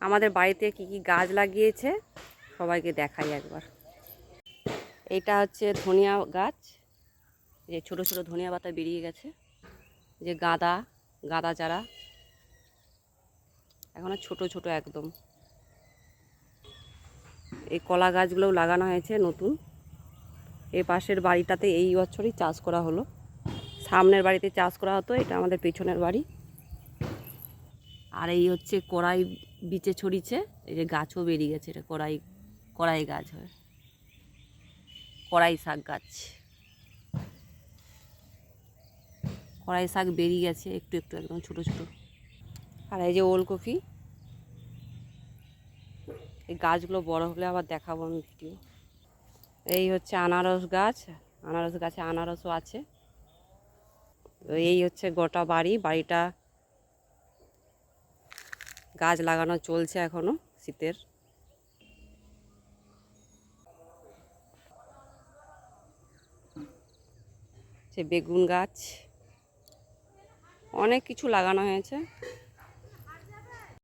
আমাদের বাড়িতে কি কি গাছ লাগিয়েছে সবাইকে দেখাই একবার। এইটা হচ্ছে ধনিয়া গাছ, যে ছোট ছোট ধনিয়া পাতা বেরিয়ে গেছে, যে গাঁদা চারা এখনো ছোট ছোট একদম। এই কলা গাছগুলোও লাগানো হয়েছে নতুন। এই পাশের বাড়িটাতে এই বছরই চাষ করা হলো, সামনের বাড়িতে চাষ করা হতো, এটা আমাদের পেছনের বাড়ি। আর এই হচ্ছে কড়াই বিচে ছড়িয়েছে, এই যে গাছও বেরিয়ে গেছে, এটা কড়াই গাছ হয়, কড়াই শাক গাছ। কড়াই শাক বেরিয়ে গেছে একটু একটু একদম ছোট ছোট। আর এই যে ওলকপি, এই গাছগুলো বড় হলে আবার দেখাবো আমি ভিডিও। এই হচ্ছে আনারস গাছ, আনারস গাছে আনারসও আছে। এই হচ্ছে গোটা বাড়িটা গাছ লাগানো চলছে এখনো শীতের। সে বেগুন গাছ, অনেক কিছু লাগানো হয়েছে।